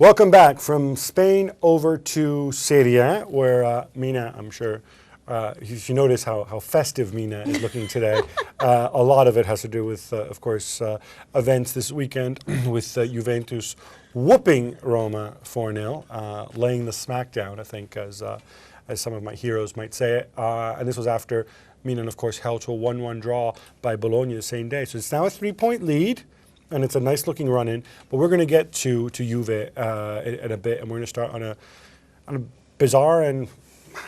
Welcome back from Spain over to Serie, where Mina, I'm sure, if you notice how festive Mina is looking today, a lot of it has to do with, of course, events this weekend with Juventus whooping Roma 4-0, laying the smackdown, I think, as some of my heroes might say it. And this was after Milan, of course, held to a 1-1 draw by Bologna the same day. So it's now a 3-point lead. And it's a nice looking run in, but we're going to get to Juve in a bit, and we're going to start on a bizarre and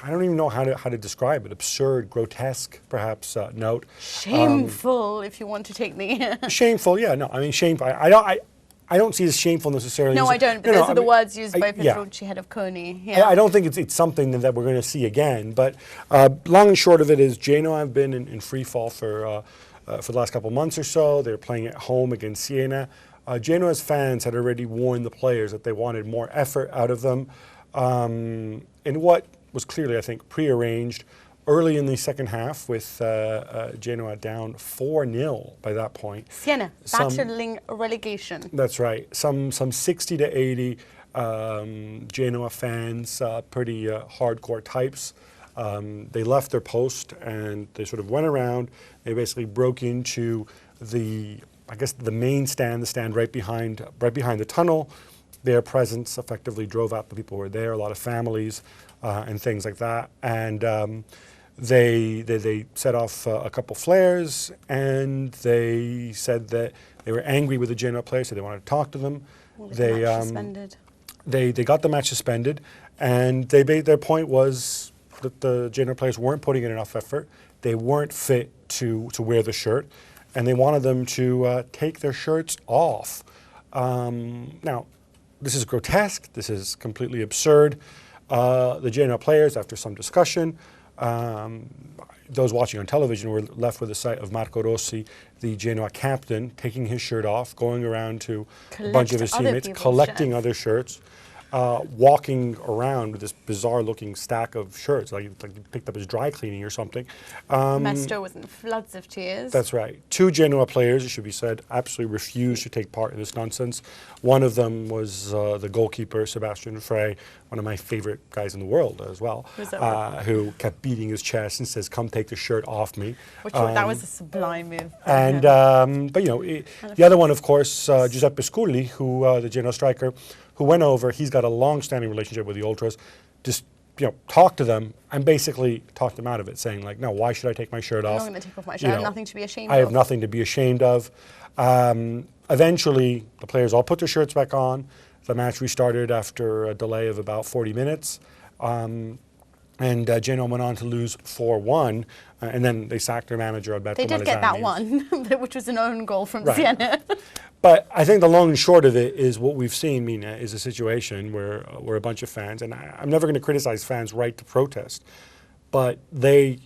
I don't even know how to describe it, absurd, grotesque, perhaps note. Shameful, if you want to take the shameful. Yeah, no, I mean shameful. I don't see it as shameful necessarily. No, I don't. But those are the words used by Preziosi, head of CONI. Yeah. I don't think it's something that we're going to see again. But long and short of it is, Genoa have been in free fall for the last couple months or so. They're playing at home against Siena. Genoa's fans had already warned the players that they wanted more effort out of them in what was clearly, I think, prearranged early in the second half with Genoa down 4-0 by that point. Siena, battling relegation. That's right. Some 60 to 80 Genoa fans, pretty hardcore types. They left their post and they sort of went around. They basically broke into the main stand, the stand right behind the tunnel. Their presence effectively drove out the people who were there, a lot of families and things like that. And they set off a couple flares, and they said that they were angry with the Genoa players, so they wanted to talk to them. Well, the match suspended. They got the match suspended, and their point was that the Genoa players weren't putting in enough effort. They weren't fit to wear the shirt, and they wanted them to take their shirts off. Now, this is grotesque. This is completely absurd. The Genoa players, after some discussion, those watching on television were left with the sight of Marco Rossi, the Genoa captain, taking his shirt off, going around to a bunch of his teammates, collecting other shirts. Walking around with this bizarre-looking stack of shirts, like he picked up his dry cleaning or something. Master was in floods of tears. That's right. Two Genoa players, it should be said, absolutely refused to take part in this nonsense. One of them was the goalkeeper, Sebastian Frey, one of my favorite guys in the world as well, who kept beating his chest and says, "Come take the shirt off me." That was a sublime move. And but the other one, of course, Giuseppe Sculli, who the Genoa striker, who went over. He's got a long-standing relationship with the ultras. Just talked to them and basically talked them out of it, saying like, "No, why should I take my shirt off? I'm not going to take off my shirt. I have nothing to be ashamed of. I have nothing to be ashamed of." Eventually, the players all put their shirts back on. The match restarted after a delay of about 40 minutes. And Genoa went on to lose 4-1, and then they sacked their manager, Alberto Malesani. They did get that one, which was an own goal from Siena. But I think the long and short of it is what we've seen, Mina, is a situation where a bunch of fans, and I'm never going to criticize fans' right to protest, but they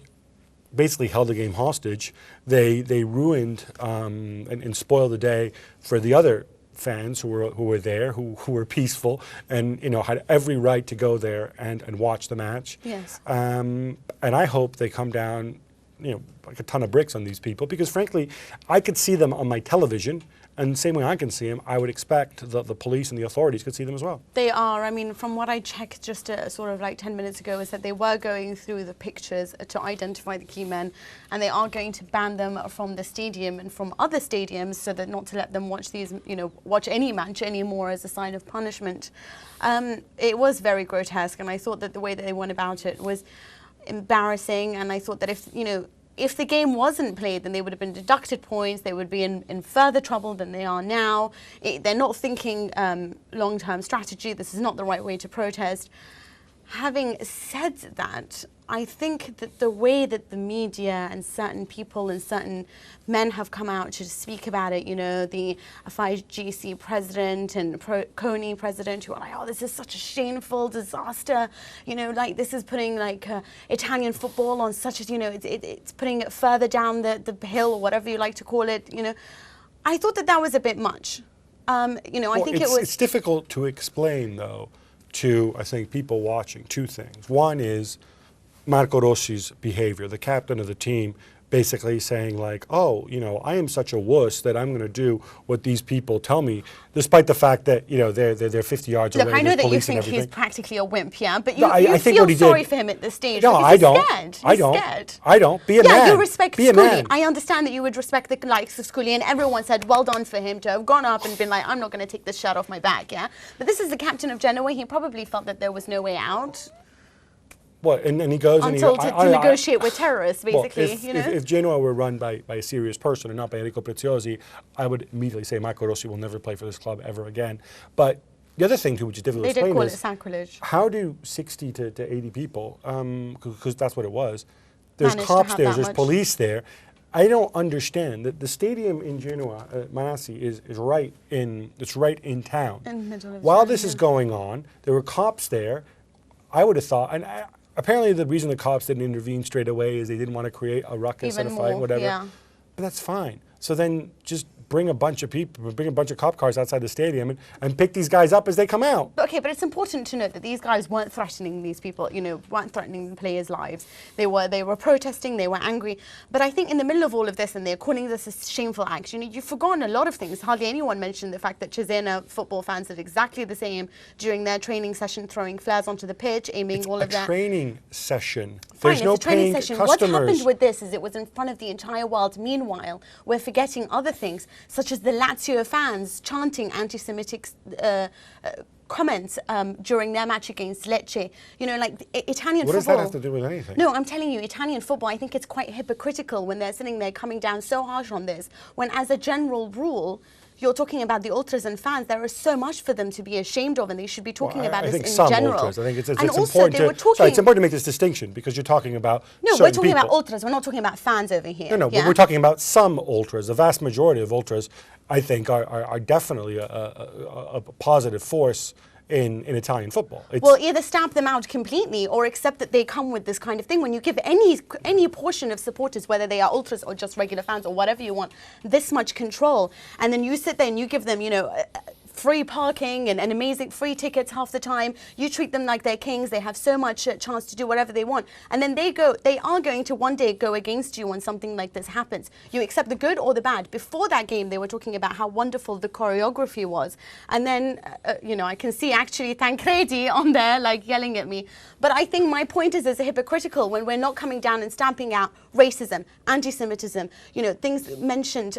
basically held the game hostage. They ruined and spoiled the day for the other fans who were there, who were peaceful, and had every right to go there and watch the match. Yes. And I hope they come down, like a ton of bricks on these people, because frankly, I could see them on my television. And the same way I can see them, I would expect that the police and the authorities could see them as well. They are. I mean, from what I checked just sort of like 10 minutes ago, is that they were going through the pictures to identify the key men, and they are going to ban them from the stadium and from other stadiums, so that not to let them watch these, watch any match anymore as a sign of punishment. It was very grotesque, and I thought that the way that they went about it was embarrassing. And I thought that if the game wasn't played, then they would have been deducted points. They would be in further trouble than they are now. They're not thinking long-term strategy. This is not the right way to protest. Having said that, I think that the way that the media and certain people and certain men have come out to speak about it, the FIGC president and CONI president, who are like, "Oh, this is such a shameful disaster. Like this is putting Italian football on such a, it's putting it further down the hill, or whatever you like to call it." I thought that was a bit much. I think it's difficult to explain though to, I think, people watching two things. One is Marco Rossi's behavior, the captain of the team, basically saying like, oh, you know, I am such a wuss that I'm going to do what these people tell me, despite the fact that, you know, they're 50 yards away. Look, I know with that you police and think he's everything. practically a wimp, yeah, but No, you I think feel what he sorry did- for him at this stage. No, because I he's don't. Scared. I He's don't. Scared. I don't. Be a Yeah, man. you respect Be a Sculli. man. I understand that you would respect the likes of Sculli, and everyone said, well done for him to have gone up and been like, I'm not going to take this shirt off my back, yeah? But this is the captain of Genoa. He probably felt that there was no way out What? And he goes until and he, to negotiate with terrorists, well, basically, if, you know? if Genoa were run by a serious person and not by Enrico Preziosi, I would immediately say Marco Rossi will never play for this club ever again. But the other thing, too, which is difficult They to did explain call it is, sacrilege. how do 60 to 80 people, because that's what it was, there's Managed to cops have there, that there's much. police there. I don't understand that the stadium in Genoa, Manassi, is right in town. In the middle of While town, this is yeah. going on, there were cops there. I would have thought, and apparently the reason the cops didn't intervene straight away is they didn't want to create a ruckus Even and a fight, more, whatever. yeah. But that's fine. So then just bring a bunch of people, bring a bunch of cop cars outside the stadium and pick these guys up as they come out. Okay, but it's important to note that these guys weren't threatening these people, you know, weren't threatening the players' lives. They were protesting, they were angry. But I think in the middle of all of this, and they're calling this a shameful act, you know, you've forgotten a lot of things. Hardly anyone mentioned the fact that Cesena football fans did exactly the same during their training session, throwing flares onto the pitch, aiming It's all a of that. training session. Fine, There's no it's a training paying session. customers. What happened with this is it was in front of the entire world. Meanwhile, we're forgetting other things, such as the Lazio fans chanting anti-Semitic comments during their match against Lecce. You know, like Italian What does football. that have to do with anything? No, I'm telling you, Italian football, I think it's quite hypocritical when they're sitting there coming down so harsh on this, when as a general rule, you're talking about the ultras and fans. There is so much for them to be ashamed of, and they should be talking Well, about I this think in some general. ultras. I think it's and important also, they were talking. it's important to make this distinction because you're talking about No, we're certain talking about people. ultras. We're not talking about fans over here. No, yeah? but we're talking about some ultras. The vast majority of ultras, I think, are definitely a positive force in Italian football. It's, Well, either stamp them out completely or accept that they come with this kind of thing. When you give any portion of supporters, whether they are ultras or just regular fans or whatever you want, this much control, and then you sit there and you give them, you know, free parking and amazing free tickets half the time. You treat them like they're kings. They have so much chance to do whatever they want. And then they are going to one day go against you when something like this happens. You accept the good or the bad. Before that game, they were talking about how wonderful the choreography was. And then, you know, I can see actually Tancredi on there, like yelling at me. But I think my point is it's hypocritical when we're not coming down and stamping out racism, anti-Semitism, you know, things mentioned.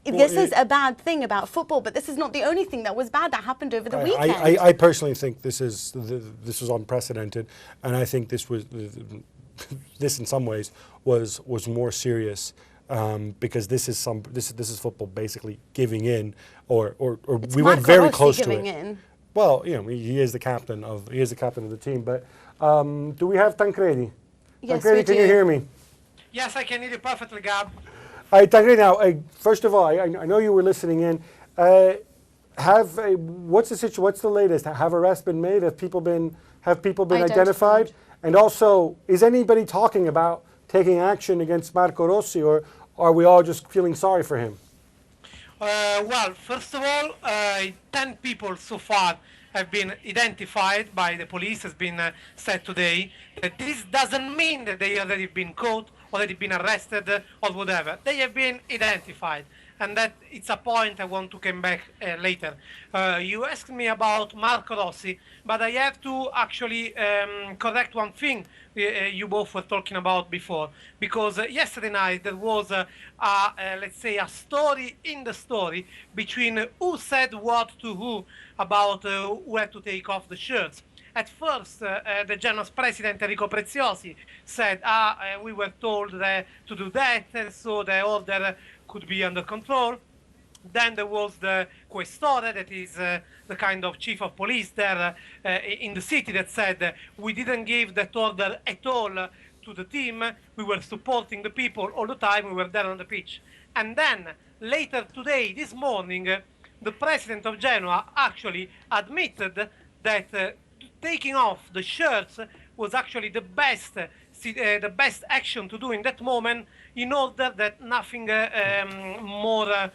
This is a bad thing about football, but this is not the only thing that was bad that happened over the weekend. I personally think this was unprecedented, and I think this in some ways was more serious because this is football basically giving in, or It's we went Marco very Rossi close to giving it. in. Well, you know, he is the captain of the team. But do we have Tancredi? Yes, Tancredi, we can do. you hear me? Yes, I can hear you perfectly, Gab. All right, Tancredi. Now, first of all, I know you were listening in. What's the situation? What's the latest? Have arrests been made? Have people been identified? And also, is anybody talking about taking action against Marco Rossi, or are we all just feeling sorry for him? Well, first of all, 10 people so far have been identified by the police, has been said today. This doesn't mean that they already been caught, already been arrested, or whatever. They have been identified. And that it's a point I want to come back later. You asked me about Marco Rossi, but I have to actually correct one thing you both were talking about before. Because yesterday night there was, let's say, a story in the story between who said what to who about who had to take off the shirts. At first, the Genoa's president, Enrico Preziosi, said, we were told to do that, so the order could be under control. Then there was the questore, that is the kind of chief of police there in the city, that said, we didn't give that order at all to the team. We were supporting the people all the time. We were there on the pitch. And then later today, this morning, the president of Genoa actually admitted that taking off the shirts was actually the best action to do in that moment, in order that nothing more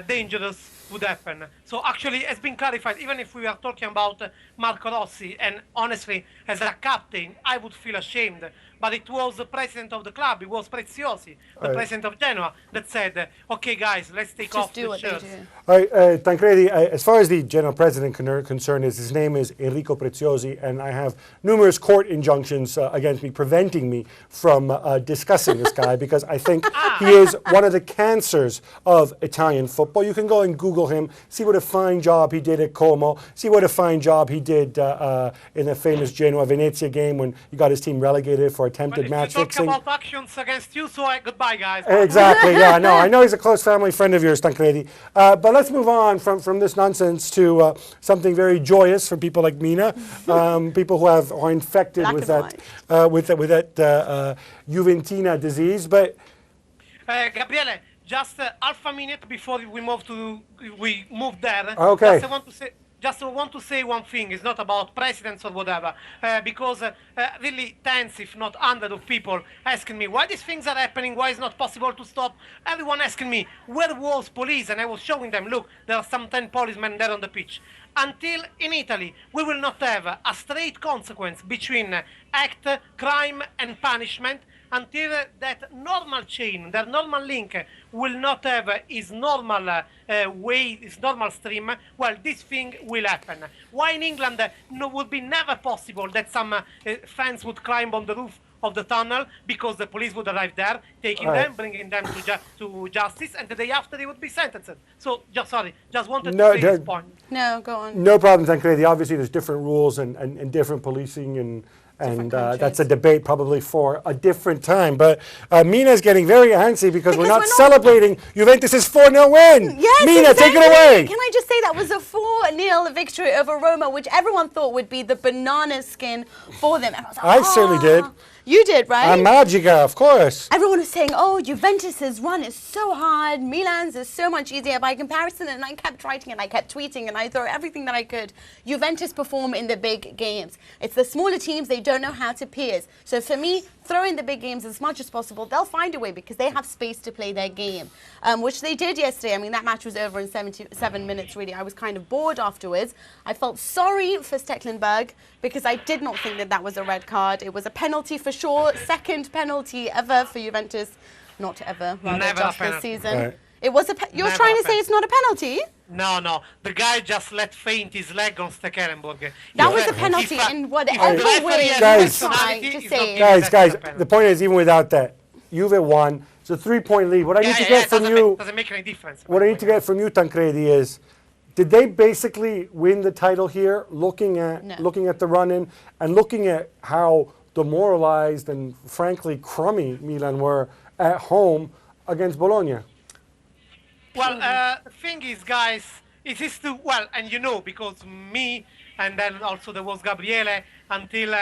dangerous would happen. So actually it's been clarified. Even if we are talking about Marco Rossi, and honestly, as a captain, I would feel ashamed but it was the president of the club. It was Preziosi, the president of Genoa, that said, okay, guys, let's take off the shirts. All right, Tancredi, as far as the general president concerned, his name is Enrico Preziosi, and I have numerous court injunctions against me, preventing me from discussing this guy, because I think he is one of the cancers of Italian football. You can go and Google him, see what a fine job he did at Como, see what a fine job he did in the famous Genoa-Venezia game when he got his team relegated for attempted match fixing. Talk about actions against you, so goodbye, guys. Exactly, yeah, no, I know he's a close family friend of yours, Tancredi. But let's move on from this nonsense to something very joyous for people like Mina, people who are infected with that Juventina disease. But Gabriele, just half a minute before we move there. Okay. Just want to say one thing. It's not about presidents or whatever, because really tens, if not hundreds of people asking me why these things are happening, why it's not possible to stop. Everyone asking me, where was police? And I was showing them, look, there are some 10 policemen there on the pitch. Until in Italy, we will not have a straight consequence between act, crime and punishment, until that normal chain, that normal link will not have its normal way, its normal stream, well, this thing will happen. Why in England would be never possible that some fans would climb on the roof of the tunnel because the police would arrive there, taking them, bringing them to justice, and the day after they would be sentenced. So, just wanted to say this point. No, go on. No problem, Tancredi. Obviously, there's different rules and different policing and that's a debate probably for a different time. But Mina's getting very antsy because we're not celebrating Juventus' 4-0 win. Yes, Mina, exactly. take it away. Can I just say that was a 4-0 victory over Roma, which everyone thought would be the banana skin for them. And I was like, I certainly did. You did, right? Magica, of course. Everyone was saying, oh, Juventus' run is so hard, Milan's is so much easier by comparison, and I kept writing and I kept tweeting and I threw everything that I could. Juventus perform in the big games. It's the smaller teams, they don't know how to pierce. So for me, throw in the big games as much as possible. They'll find a way because they have space to play their game, which they did yesterday. I mean, that match was over in 77 minutes, really. I was kind of bored afterwards. I felt sorry for Stecklenburg because I did not think that that was a red card. It was a penalty for sure. Second penalty ever for Juventus. Not ever, rather just this season. Right. It was you're trying to say it's not a penalty? No. The guy just let faint his leg on Stecklenburg. That was a penalty in whatever way guys, to say. Guys, the point is, even without that, Juve won. It's a 3-point lead. What I need to get from you, doesn't make any difference. What I need to get from you, Tancredi, is, did they basically win the title here, looking at the run-in and looking at how demoralized and frankly crummy Milan were at home against Bologna? Well, the thing is, guys, it is too well, and you know, because me, and then also there was Gabriele until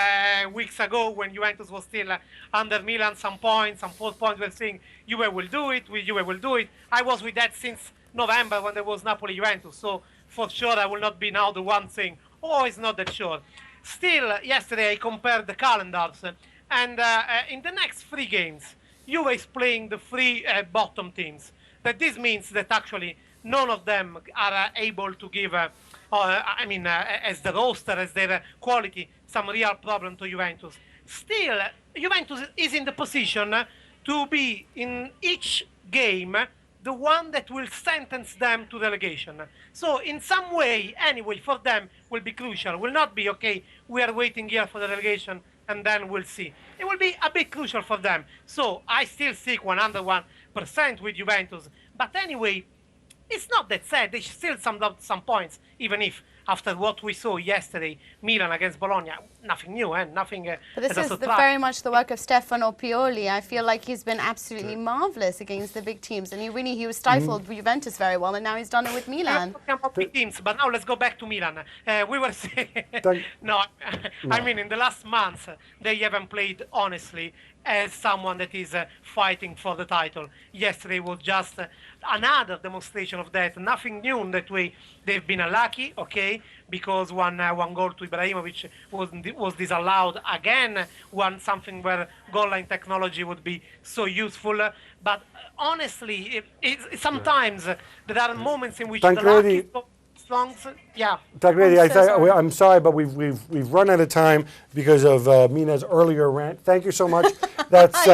weeks ago when Juventus was still under Milan, some 4 points were saying Juve will do it, Juve will do it. I was with that since November when there was Napoli-Juventus, so for sure I will not be now the one saying, oh, it's not that sure. Still, yesterday I compared the calendars, and in the next 3 games, Juve is playing the 3 bottom teams. That this means that actually none of them are able to give, as the roster, as their quality, some real problem to Juventus. Still, Juventus is in the position to be in each game the one that will sentence them to relegation. So in some way, anyway, for them will be crucial. Will not be, okay, we are waiting here for the relegation and then we'll see. It will be a bit crucial for them. So I still stick 101% with Juventus. But anyway, it's not that sad. They still summed up some points, even if after what we saw yesterday, Milan against Bologna, nothing new, nothing. But this is very much the work of Stefano Pioli. I feel like he's been absolutely marvellous against the big teams, and he was stifled Juventus very well, and now he's done it with Milan. Talking about big teams, but now let's go back to Milan. We were saying, I mean, in the last months, they haven't played honestly as someone that is fighting for the title. Yesterday was just another demonstration of that. Nothing new in that way. They've been unlucky, okay, because one goal to Ibrahimovic was disallowed again. Something where goal line technology would be so useful. But honestly, sometimes there are moments in which the luck is songs. Yeah. Tancredi, I'm so sorry. I'm sorry, but we've run out of time because of Mina's earlier rant. Thank you so much. That's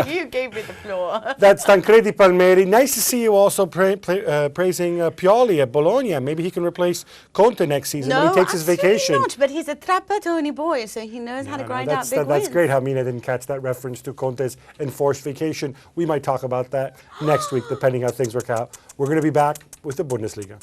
You gave me the floor. that's Tancredi Palmeri. Nice to see you also praising Pioli at Bologna. Maybe he can replace Conte next season when he takes his vacation. Not, but he's a Trapattoni boy, so he knows how to grind out big wins. That's great how Mina didn't catch that reference to Conte's enforced vacation. We might talk about that next week, depending how things work out. We're going to be back with the Bundesliga.